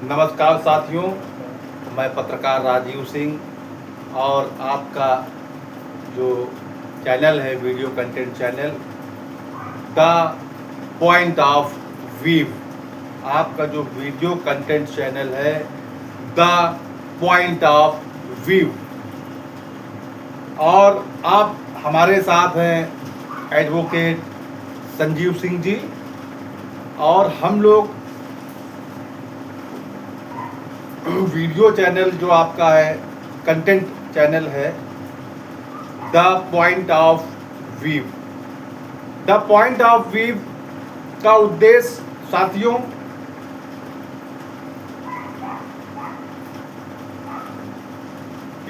नमस्कार साथियों, मैं पत्रकार राजीव सिंह और आपका जो चैनल है video content channel the point of view, आपका जो वीडियो कंटेंट चैनल है द पॉइंट ऑफ व्यू। और आप हमारे साथ हैं एडवोकेट संजीव सिंह जी, और हम लोग वीडियो चैनल जो आपका है कंटेंट चैनल है the point of view. The point of view का उद्देश्य साथियों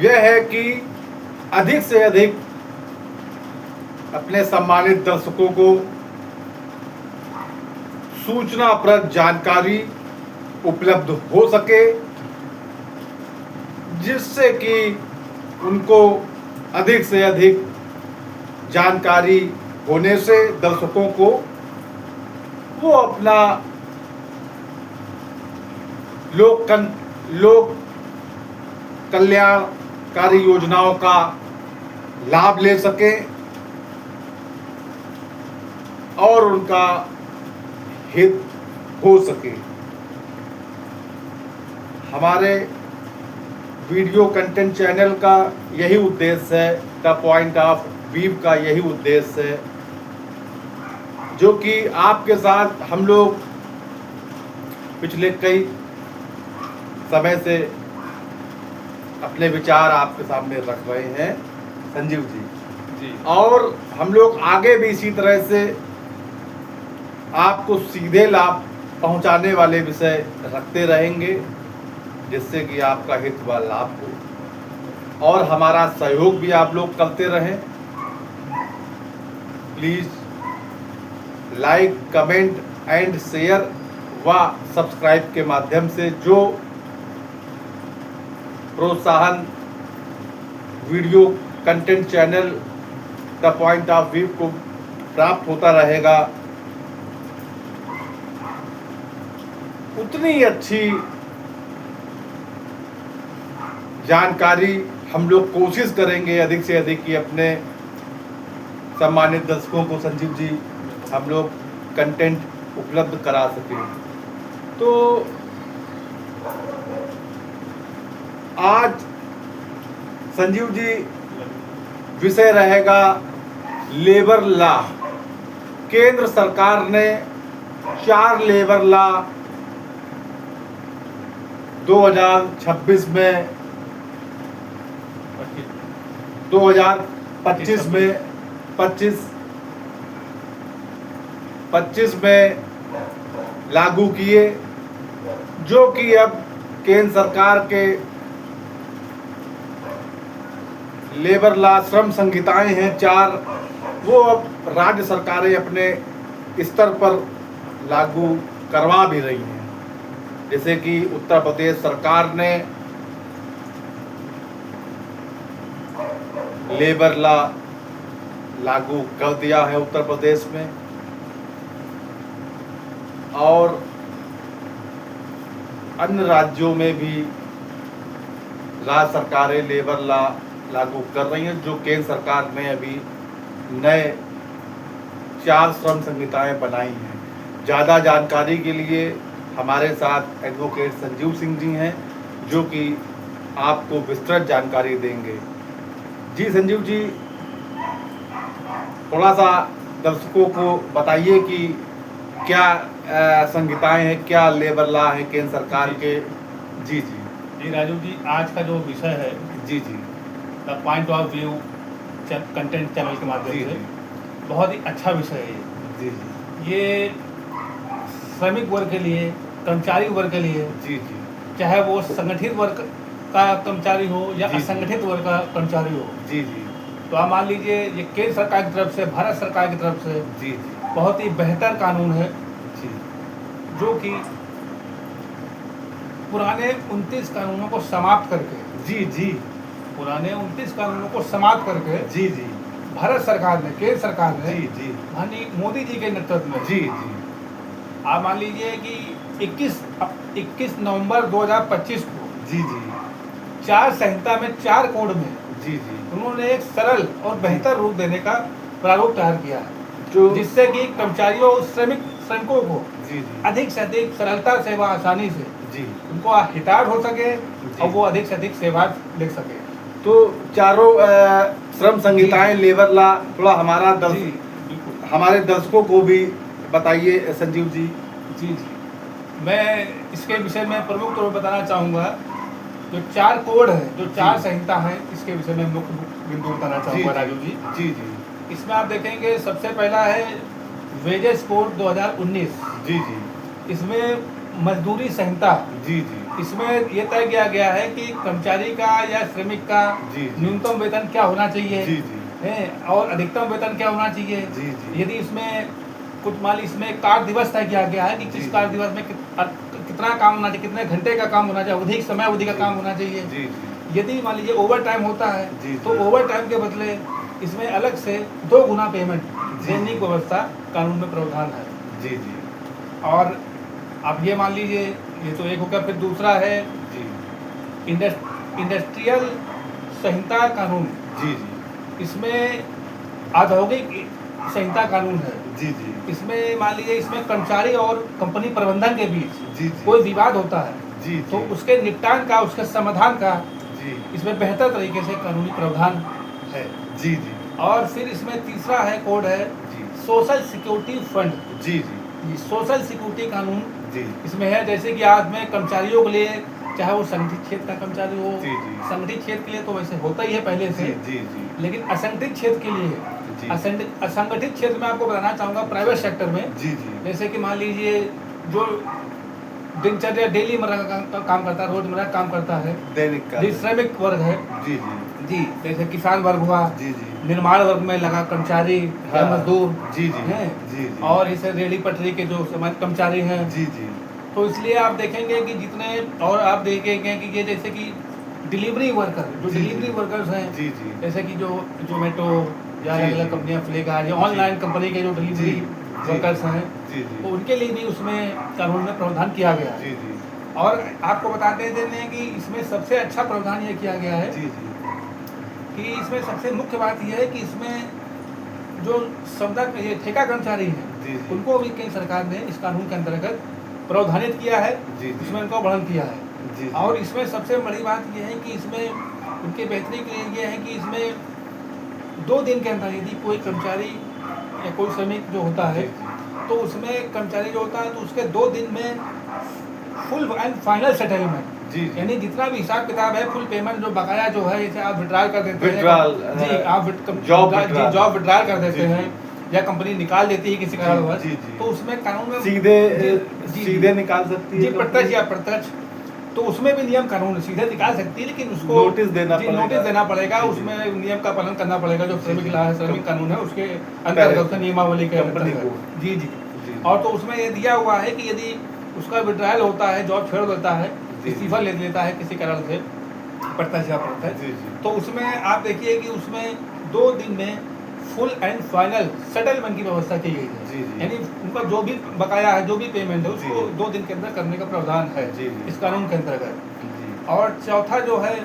यह है कि अधिक से अधिक अपने सम्मानित दर्शकों को सूचनाप्रद जानकारी उपलब्ध हो सके, जिससे कि उनको अधिक से अधिक जानकारी होने से दर्शकों को वो अपना लोक कल्याणकारी योजनाओं का लाभ ले सके और उनका हित हो सके। हमारे वीडियो कंटेंट चैनल का यही उद्देश्य है, द पॉइंट ऑफ व्यू का यही उद्देश्य है, जो कि आपके साथ हम लोग पिछले कई समय से अपने विचार आपके सामने रख रहे हैं संजीव जी। और हम लोग आगे भी इसी तरह से आपको सीधे लाभ पहुंचाने वाले विषय रखते रहेंगे, जिससे कि आपका हित व लाभ हो और हमारा सहयोग भी आप लोग करते रहें। Please like, comment and share व सब्सक्राइब के माध्यम से जो प्रोत्साहन video content channel the point of view को प्राप्त होता रहेगा, उतनी अच्छी जानकारी हम लोग कोशिश करेंगे अधिक से अधिक कि अपने सम्मानित दर्शकों को संजीव जी हम लोग कंटेंट उपलब्ध करा सकें। तो आज संजीव जी विषय रहेगा लेबर लॉ। केंद्र सरकार ने 4 लेबर लॉ 2026 में 2025 में 25 में लागू किए, जो कि अब केंद्र सरकार के लेबर लॉ श्रम संहिताएं हैं 4, वो अब राज्य सरकारें अपने स्तर पर लागू करवा भी रही हैं। जैसे कि उत्तर प्रदेश सरकार ने लेबर लॉ लागू कर दिया है उत्तर प्रदेश में, और अन्य राज्यों में भी राज्य सरकारें लेबर लॉ लागू कर रही हैं, जो केंद्र सरकार ने अभी नए 4 श्रम संहिताएं बनाई हैं। ज़्यादा जानकारी के लिए हमारे साथ एडवोकेट संजीव सिंह जी हैं, जो कि आपको विस्तृत जानकारी देंगे। जी संजीव जी, थोड़ा सा दर्शकों को बताइए कि क्या संहिताएं हैं, क्या लेबर लॉ है केंद्र सरकार के। जी राजू जी, आज का जो विषय है जी the point of view content channel के माध्यम से बहुत ही अच्छा विषय है जी। ये श्रमिक वर्ग के लिए, कर्मचारी वर्ग के लिए, जी, चाहे वो संगठित वर्ग का कर्मचारी हो या असंगठित वर्ग का कर्मचारी हो। जी। तो आप मान लीजिए ये केंद्र सरकार की तरफ से, भारत सरकार की तरफ से जी बहुत ही बेहतर कानून है, जो कि पुराने 29 कानूनों को समाप्त करके पुराने 29 कानूनों को समाप्त करके भारत सरकार ने, केंद्र सरकार ने, माननीय मोदी जी के नेतृत्व में आप मान लीजिए कि 21 नवंबर 2025 को जी जी 4 संहिता में 4 कोड में जी जी उन्होंने एक सरल और बेहतर रूप देने का प्रारूप तैयार किया है, जो जिससे कि कर्मचारियों और श्रमिकों को जी जी अधिक से अधिक सरलता से व आसानी से जी उनको हितार्थ हो सके और वो अधिक से अधिक सेवा ले सके। तो चारों श्रम संहिताएं लेबर ला थोड़ा जी बिल्कुल। हमारे दर्शकों को भी बताइए संजीव जी। जी जी, मैं इसके विषय में प्रमुख तौर पर बताना चाहूँगा। जो 4 कोड है, जो 4 संहिता है, इसके विषय में मुख्य बिंदु बताना चाहूँगा राजू जी। जी जी इसमें आप देखेंगे सबसे पहला है वेजेस कोड 2019। जी जी इसमें मजदूरी संहिता, जी जी इसमें ये तय किया गया है कि कर्मचारी का या श्रमिक का जी, जी। न्यूनतम वेतन क्या होना चाहिए जी जी है और अधिकतम वेतन क्या होना चाहिए। जी जी यदि इसमें कुछ मान ली इसमें कार्य दिवस तय किया गया है कि जी, किस जी। कार्य दिवस में कितना काम होना चाहिए, कितने घंटे का काम होना चाहिए, अधिक समय अवधि का काम होना चाहिए। जी जी यदि मान लीजिए ओवर टाइम होता है जी, तो जी। ओवर टाइम के बदले इसमें अलग से 2 गुना पेमेंट जी, देने जी। की व्यवस्था कानून में प्रावधान है। जी जी और अब ये मान लीजिए, ये तो एक होगा, फिर दूसरा है जी इंडस्ट्रियल संहिता कानून। जी जी इसमें औद्योगिक संहिता कानून है। जी जी इसमें मान लीजिए इसमें कर्मचारी और कंपनी प्रबंधन के बीच जी जी कोई विवाद होता है जी तो उसके निपटान का, उसके समाधान का जी इसमें बेहतर तरीके से कानूनी प्रावधान है। जी जी और फिर इसमें तीसरा है कोड है जी सोशल सिक्योरिटी फंड। जी जी ये सोशल सिक्योरिटी कानून जी इसमें है, जैसे कि आज में कर्मचारियों के लिए, चाहे वो संगठित क्षेत्र का कर्मचारी हो, जी, जी। संगठित क्षेत्र के लिए तो वैसे होता ही है पहले से, जी जी लेकिन असंगठित क्षेत्र के लिए, जी। असंगठित क्षेत्र में आपको बताना चाहूँगा प्राइवेट सेक्टर में, जी जी जैसे कि मान लीजिए जो दिनचर्या डेली मर्रा का काम करता है, रोजमर्रा का काम करता है, दैनिक का जी श्रमिक वर्ग है जी जी जी, जैसे किसान वर्ग हुआ, जी जी निर्माण वर्ग में लगा कर्मचारी या हाँ। मजदूर जी जी हैं, जी जी और इसे रेहड़ी पटरी के जो समाज कर्मचारी हैं। जी जी तो इसलिए आप देखेंगे कि जितने, और आप देखेंगे कि ये जैसे कि डिलीवरी वर्कर, जो जी, डिलीवरी जी। वर्कर्स हैं, जी जी जैसे कि जो जोमेटो या जी, अलग अलग जी। कंपनियां, फ्लिपकार्ट या ऑनलाइन कंपनी के जो डिलीवरी जी, वर्कर्स हैं, जी तो जी उनके लिए भी उसमें कानून में प्रावधान किया गया है। जी जी और आपको बताते देने कि इसमें सबसे अच्छा प्रावधान ये किया गया है जी जी कि इसमें सबसे मुख्य बात यह है कि इसमें जो सौदा ये ठेका कर्मचारी हैं, जी, जी। उनको भी कई सरकार ने इस कानून के अंतर्गत प्रावधानित किया है, जी, जी। इसमें उनको वर्णन किया है। जी, जी। और इसमें सबसे बड़ी बात यह है कि इसमें उनके बेहतरी के लिए ये है कि इसमें 2 दिन के अंदर यदि कोई कर्मचारी या कोई श्रमिक जो होता है, जी, तो उसमें कर्मचारी जो होता है तो उसके 2 दिन में फुल एंड फाइनल सेटलमेंट, जी, जी। यानी जितना भी हिसाब किताब है, फुल पेमेंट जो बकाया जो है, जैसे आप विड्रॉल कर देते Withdrawal, हैं, जी आप जॉब withdrawal। जॉब विड्रॉल कर देते जी, जी। हैं या कंपनी निकाल देती है किसी जी, कारणवश, जी, जी। तो उसमें कानून में जी, सीधे निकाल सकती है जी प्रत्यक्ष या प्रत्यक्ष, तो उसमें भी नियम कानून सीधे निकाल सकती है, लेकिन उसको नोटिस देना जी, पड़ेगा। नोटिस देना पड़ेगा। जी, जी। उसमें नियम का पालन करना पड़ेगा, जो श्रमिक जी, ला श्रमिक कानून है उसके अंतर्गत, नियमावली के कंपनी अंतर्गत। को। जी जी जी। और तो उसमें ये दिया हुआ है कि यदि उसका विड्रॉल होता है, जॉब छोड़ देता है, जी। इस्तीफा ले लेता है किसी कारण से, प्रत्यक्ष या प्रत्यक्ष, जी, जी। तो उसमें आप देखिए कि उसमें 2 दिन में फुल एंड फाइनल सेटलमेंट की व्यवस्था की गई है। जी, जी। यानी उनका जो भी बकाया है, जो भी पेमेंट है, उसको जी। 2 दिन के अंदर करने का प्रावधान है जी, जी। इस कानून के अंतर्गत। जी और चौथा जो है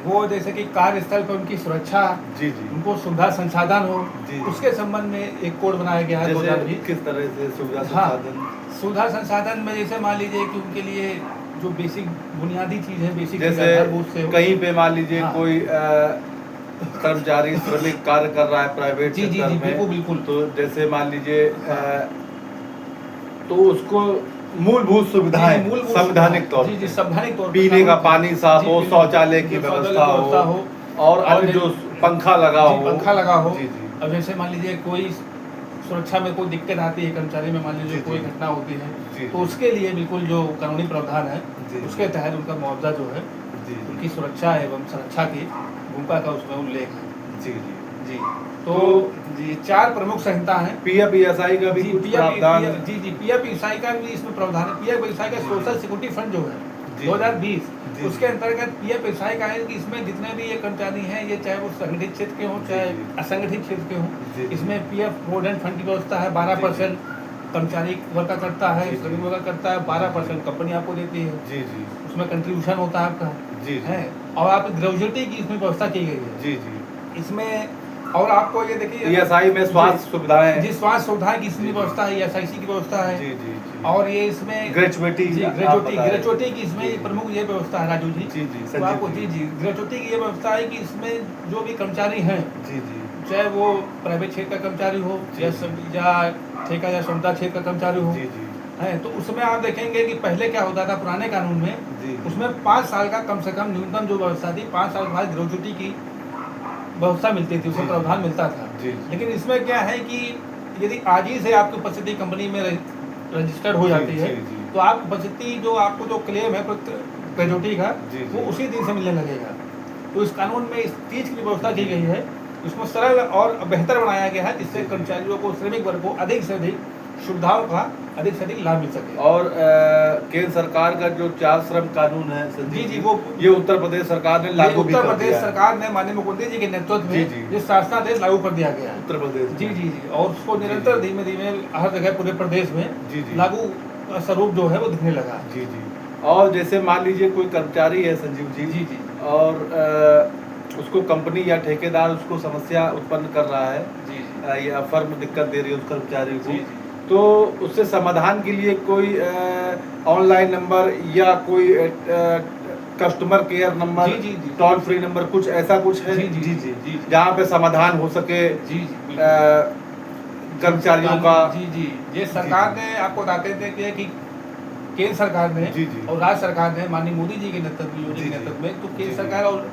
वो जैसे कि कार्यस्थल पर उनकी सुरक्षा, जी जी उनको सुविधा संसाधन हो, जी। उसके संबंध में एक कोड बनाया गया है 2020। जैसे किस तरह से सुविधा हाँ, संसाधन, सुविधा संसाधन में जैसे मान लीजिए कि उनके लिए जो बेसिक बुनियादी चीज़ है, बेसिक जैसे कहीं पे मान लीजिए हाँ। कोई कर्मचारी श्रमिक कार्य कर रहा है प्राइवेट जी, जी, सेक्टर जी, में, बिल्कुल, बिल्कुल। तो जैसे मान लीजिए तो उसको मूलभूत सुविधाएं मूलभूत संवैधानिक तौर जी जी पे, संवैधानिक तौर पे पीने का पानी साफ जी, हो, बिल्कुल। शौचालय की जो व्यवस्था व्यवस्था हो, और अन्य जो पंखा लगा जी, हो, पंखा लगा हो। जी जी अब जैसे मान लीजिए कोई सुरक्षा में कोई दिक्कत आती है कर्मचारी में, मान लीजिए जी, कोई जी। घटना होती है, जी, तो जी। उसके लिए बिल्कुल जो कानूनी प्रावधान है, जी, उसके तहत उनका मुआवजा जो है, जी जी उनकी सुरक्षा एवं सुरक्षा की भूमिका का उसमें उल्लेख है। जी जी जी तो जी 4 प्रमुख संहिता हैं। पीएफ ईएसआई का भी जी कुछ प्रावधान है। जी जी पीएफ ईएसआई का भी इसमें प्रावधान है। पीएफ ईएसआई का सोशल सिक्योरिटी फंड जो है जी। 2020, जी। उसके अंतर्गत पीएफ ईएसआई का है कि इसमें जितने भी ये कर्मचारी हैं, ये चाहे वो संगठित क्षेत्र के हों, चाहे जी। असंगठित क्षेत्र के जी, हों, जी। इसमें पीएफ प्रोविडेंट फंड की व्यवस्था है 12%। कर्मचारी वर्कर करता है, जी, जी। श्रमिक वर्कर करता है, 12% कंपनी आपको देती है, जी जी उसमें कंट्रीब्यूशन होता है आपका, जी है। और आप ग्रेजुएटी की इसमें व्यवस्था की गई है जी जी इसमें। और आपको ये देखिए ESI में स्वास्थ्य सुविधाएं, जी स्वास्थ्य सुविधाएं की जी, इसमें जी। व्यवस्था है, SIC की व्यवस्था है। जी जी जी और ये इसमें ग्रेजुएटी जी आप ग्रेजुएटी बता रहे थे। ग्रेजुएटी की इसमें जी, प्रमुख ये व्यवस्था है राजू जी। जी जी तो आपको संजीव जी ग्रेजुएटी की ये व्यवस्था है कि इसमें जो भी कर्मचारी हैं, जी जी चाहे वो प्राइवेट क्षेत्र का कर्मचारी हो जी, या जी। या ठेका या क्षमता क्षेत्र का कर्मचारी हो, जी जी है। तो उसमें आप देखेंगे कि पहले क्या होता था पुराने कानून में, जी उसमें 5 साल का कम से कम न्यूनतम जो व्यवस्था थी, 5 साल बाद ग्रेजुएटी की व्यवस्था मिलती थी, उसमें जी, प्रावधान मिलता था। जी लेकिन इसमें क्या है कि यदि आज ही से आपकी उपस्थिति कंपनी में रजिस्टर्ड हो जाती जी, है, जी, जी। तो आप उपस्थिति जो आपको जो क्लेम है ग्रेजुएटी का, जी, वो जी। उसी दिन से मिलने लगेगा। तो इस कानून में इस चीज़ की व्यवस्था की गई है, इसको सरल और बेहतर बनाया गया है, जिससे जी, जी। कर्मचारियों को, श्रमिक वर्ग को अधिक से अधिक सुविधाओं का अधिक से अधिक लाभ मिल सके। और केंद्र सरकार का जो 4 श्रम कानून है संजीव जी, वो ये उत्तर प्रदेश सरकार ने ये लागू भी उत्तर कर प्रदेश दिया है। सरकार ने माननीय मुख्यमंत्री जी के नेतृत्व जी, में जी। ये शासनादेश लागू कर दिया गया है। उत्तर प्रदेश जी में। जी जी और उसको जी, निरंतर जी। धीमे धीमे हर जगह पूरे प्रदेश में जी, जी। लागू स्वरूप जो है वो दिखने लगा। जी जी और जैसे मान लीजिए कोई कर्मचारी है संजीव जी जी जी और उसको कंपनी या ठेकेदार उसको समस्या उत्पन्न कर रहा है जी या फर्म दिक्कत दे रही है उस कर्मचारी को, जी जी तो उससे समाधान के लिए कोई ऑनलाइन नंबर या कोई कस्टमर केयर नंबर, जी, जी, जी। टोल फ्री नंबर, कुछ ऐसा कुछ है जी, जी, जी, जी। जहाँ पे समाधान हो सके जी जी कर्मचारियों का। जी जी ये सरकार ने आपको बताते थे कि केंद्र सरकार ने जी, जी। और राज्य सरकार ने माननीय मोदी जी के नेतृत्व, योगी जी, के जी। नेतृत्व में, तो जी, केंद्र जी। सरकार और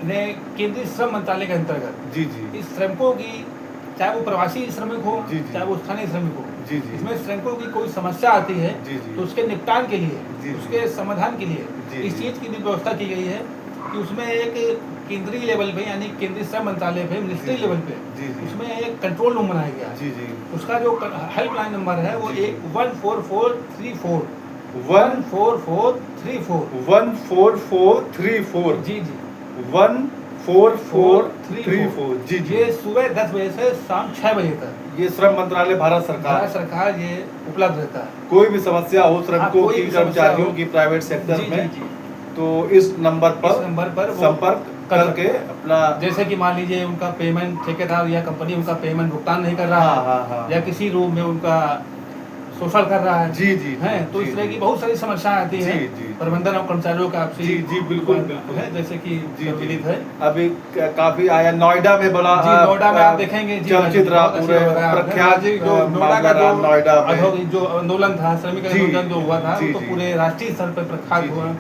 ने केंद्रीय श्रम मंत्रालय के अंतर्गत जी जी इस श्रमिकों की, चाहे वो प्रवासी श्रमिक हो, जी, जी। चाहे वो स्थानीय श्रमिक हो, जी, जी। इसमें श्रमिकों की कोई समस्या आती है, जी, जी। तो उसके निपटान के लिए, जी, उसके समाधान के लिए जी, इस जी। चीज़ की भी व्यवस्था की गई है कि उसमें एक केंद्रीय लेवल पे, यानी केंद्रीय श्रम मंत्रालय पे, मिनिस्ट्री जी, लेवल पे, जी, जी। उसमें एक कंट्रोल रूम बनाया गया है। जी जी उसका जो हेल्पलाइन नंबर है वो जी, जी। 14434 वन 14434 14434 जी जी 14434 जी जी ये सुबह 10 बजे से शाम 6 बजे तक ये श्रम मंत्रालय भारत सरकार भारत सरकार ये उपलब्ध रहता है। कोई भी समस्या हो श्रमिकों कोई की, भी समस्या कर्मचारियों हो। की प्राइवेट सेक्टर जी, में, जी, जी। तो इस नंबर इस नंबर पर वो संपर्क कर करके सकते हैं। अपना जैसे कि मान लीजिए उनका पेमेंट, ठेकेदार या कंपनी उनका पेमेंट भुगतान नहीं कर रहा हाँ, है, हाँ, हाँ। या किसी रूम में उनका शोषण कर रहा है, जी, जी, है, जी, तो जी, इस तरह जी। की बहुत सारी समस्याएं आती जी, हैं जी। प्रबंधन और कर्मचारियों का आपसी जी, जी, बिल्कुल, बिल्कुल। है, जैसे कि जी, सम्मिलित जी। है। अभी काफी आया नोएडा में बड़ा जी नोएडा में आप देखेंगे जी चर्चित रहा बहुत अच्छी पूरे बात है। प्रख्यात जी, जो नोएडा मामला का रहा जो नोएडा में। औद्योगिक जो आंदोलन था, श्रमिक जी, आंदोलन जो हुआ था, जी, वो तो जी। पूरे राष्ट्रीय स्तर पर प्रख्यात जी, जी। हुआ,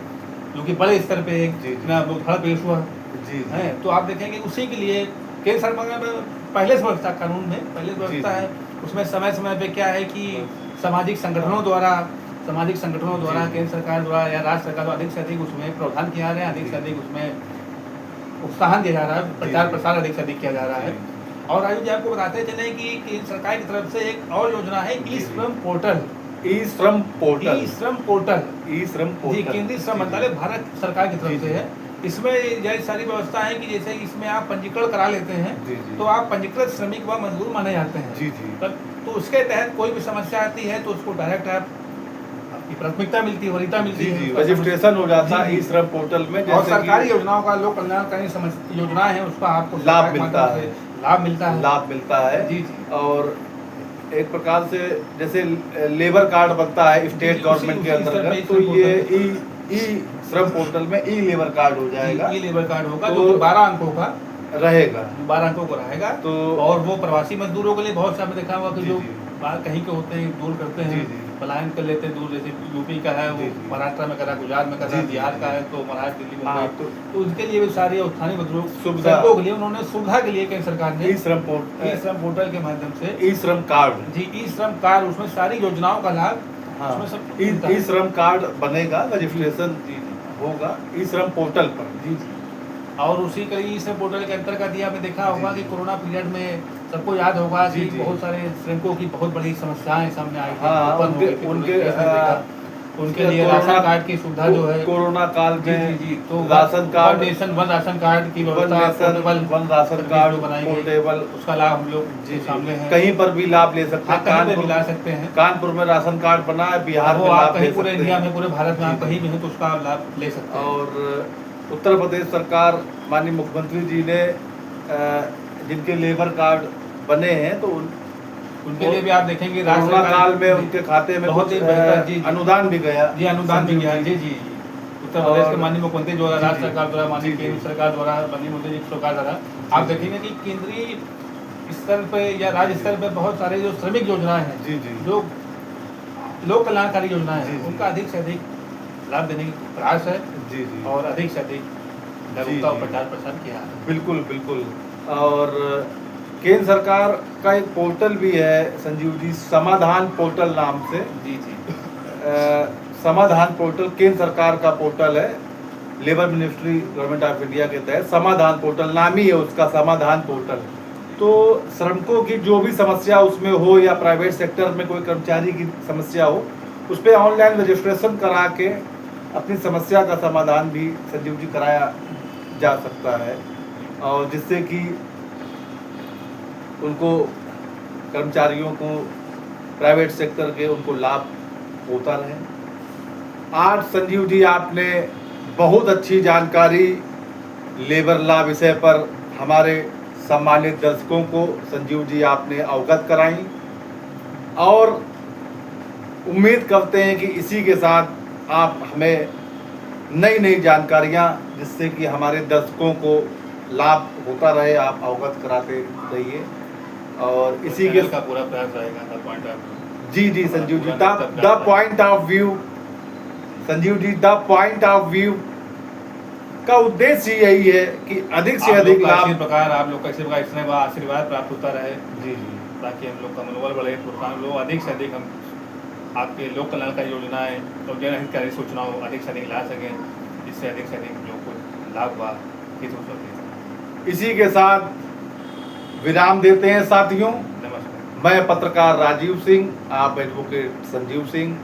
जो कि बड़े स्तर पे एक जी, जी। ना भड़ पेश हुआ जी जी है। तो आप देखेंगे उसी के लिए केंद्र सरकार में पहले से व्यवस्था, कानून में पहले से जी, व्यवस्था जी। है। उसमें समय समय पे क्या है कि सामाजिक संगठनों द्वारा जी। केंद्र सरकार द्वारा या राज्य सरकार द्वारा अधिक से अधिक उसमें प्रावधान किया जा रहा है, अधिक से अधिक उसमें उत्साहन दिया जा रहा है, प्रचार जी। प्रसार अधिक से अधिक किया जा रहा है। और राजू जी आपको बताते चले कि केंद्र सरकार की तरफ से एक और योजना है जी, ई जी। श्रम पोर्टल। ई श्रम पोर्टल ई श्रम पोर्टल ई श्रम जी पोर्टल केंद्रीय श्रम जी, मंत्रालय जी। भारत सरकार की जी, तरफ से जी। है। इसमें यह सारी व्यवस्था है कि जैसे इसमें आप पंजीकरण करा लेते हैं, जी, जी। तो आप पंजीकृत श्रमिक व मजदूर माने जाते हैं। जी, जी। तो उसके तहत कोई भी समस्या आती है तो उसको डायरेक्ट आपकी प्राथमिकता मिलती है, वरीयता मिलती जी है, जी उसका रजिस्ट्रेशन हो जाता जी, है जी। ई श्रम पोर्टल में, और जैसे सरकारी कि योजनाओं का, लोक कल्याणकारी योजनाएं हैं, उसका आपको लाभ सरकार के मिलता माध्यम है। से लाभ मिलता है। लाभ मिलता है। जी, जी। और एक प्रकार से जैसे लेबर कार्ड बनता है स्टेट जी, गवर्नमेंट के उसी स्तर पे अंतर्गत, ई तो श्रम ये पोर्टल ई श्रम पोर्टल में ई लेबर कार्ड हो जाएगा, ई लेबर कार्ड होगा, तो जो कि 12 अंकों का रहेगा। 12 अंकों को रहेगा। तो और वो प्रवासी मजदूरों के लिए बहुत सा देखा हुआ कि जी, जो जी। बाहर कहीं के होते हैं, दूर करते जी, हैं, जी। पलायन कर लेते हैं दूर, जैसे यूपी का है वो जी, जी। महाराष्ट्र में कर रहा है, गुजरात में कर रहा है, जी, जी, बिहार जी। का है तो महाराष्ट्र, दिल्ली, हाँ, मुंबई, तो तो उनके लिए भी सारे स्थानीय मजदूरों सुविधा- श्रमिकों के लिए उन्होंने सुविधा के लिए केंद्र सरकार ने ई श्रम ई श्रम पोर्टल के माध्यम से ई श्रम कार्ड जी ई श्रम कार्ड, उसमें सारी योजनाओं का लाभ हाँ उसमें सब मिलता ई है। श्रम कार्ड बनेगा, रजिस्ट्रेशन जी जी होगा ई श्रम पोर्टल पर। जी जी और उसी के ई श्रम पोर्टल के अंतर्गत ही आपने देखा होगा जी, कि जी। कोरोना पीरियड में सबको याद होगा जी, कि जी। बहुत सारे श्रमिकों की बहुत बड़ी समस्याएं सामने आई थी, हाँ, उत्पन्न हो गई थी, तो उनके केस में देखा। उनके लिए राशन कार्ड की सुविधा जो है कोरोना काल जी में जी जी तो ration card, one nation one ration card की वन व्यवस्था nation portable one ration service card जो बनाई गई, पोर्टेबल, उसका लाभ हम लोग जी के सामने है। कहीं पर भी लाभ ले सकते हाँ, हैं। कहीं पे भी ला सकते हैं। कानपुर में राशन कार्ड बना है, बिहार वो में आप लाभ कहीं ले पूरे सकते इंडिया हैं। में, पूरे भारत में जी, आप कहीं भी हैं तो उसका आप लाभ ले सकते हैं। और उत्तर प्रदेश सरकार माननीय मुख्यमंत्री जी ने जिनके लेबर कार्ड बने हैं तो उनके लिए भी आप देखेंगे राज्य कोरोना सरकार काल में उनके खाते में बहुत कुछ ही बेहतर जी अनुदान भी गया। जी अनुदान भी गया जी जी उत्तर प्रदेश के और- माननीय मुख्यमंत्री द्वारा, जी, राज्य जी, सरकार द्वारा, माननीय जी, जी। केंद्र सरकार द्वारा, माननीय मोदी जी सरकार द्वारा आप जी, देखेंगे कि केंद्रीय स्तर पे या राज्य स्तर पे बहुत सारे जो श्रमिक योजनाएं हैं, जी जी जो लोक कल्याणकारी योजनाएं जी, हैं, जी। उनका अधिक से अधिक लाभ देने की प्रयास है जी जी और अधिक से अधिक जागरूकता और जी। प्रचार प्रसार किया है। बिल्कुल बिल्कुल। और केंद्र सरकार का एक पोर्टल भी है संजीव जी, समाधान पोर्टल नाम से। जी जी समाधान पोर्टल केंद्र सरकार का पोर्टल है, labour ministry government of India के तहत समाधान पोर्टल नाम ही है उसका, समाधान पोर्टल। तो श्रमिकों की जो भी समस्या उसमें हो या प्राइवेट सेक्टर में कोई कर्मचारी की समस्या हो, उस पर ऑनलाइन रजिस्ट्रेशन करा के अपनी समस्या का समाधान भी संजीव जी कराया जा सकता है, और जिससे कि उनको, कर्मचारियों को, प्राइवेट सेक्टर के उनको लाभ होता रहे। आज संजीव जी आपने बहुत अच्छी जानकारी लेबर लॉ विषय पर हमारे सम्मानित दर्शकों को संजीव जी आपने अवगत कराई, और उम्मीद करते हैं कि इसी के साथ आप हमें नई नई जानकारियां, जिससे कि हमारे दर्शकों को लाभ होता रहे, आप अवगत कराते रहिए। और इसी के का पूरा प्रयास रहेगा द पॉइंट ऑफ जी जी Sanjeev ji, the point of view, Sanjeev ji the point of view का उद्देश्य यही है कि अधिक से अधिक लाभ, इसी प्रकार आप लोग का इसी प्रकार स्नेह व आशीर्वाद प्राप्त होता रहे जी जी ताकि हम लोग का मनोबल बढ़े, प्रोत्साहन लोग अधिक से अधिक हम आपके लोक कल्याणकारी योजनाएं और जनहितकारी सूचनाओं अधिक से अधिक ला सकें, जिससे अधिक से अधिक लोगों को लाभ व हित हो सके। इसी के साथ विराम देते हैं साथियों। नमस्कार। मैं पत्रकार राजीव सिंह, आप एडवोकेट संजीव सिंह,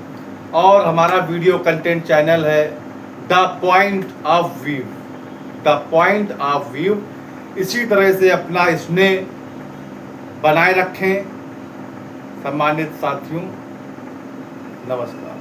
और हमारा वीडियो कंटेंट चैनल है the point of view, the point of view. इसी तरह से अपना स्नेह बनाए रखें सम्मानित साथियों। नमस्कार।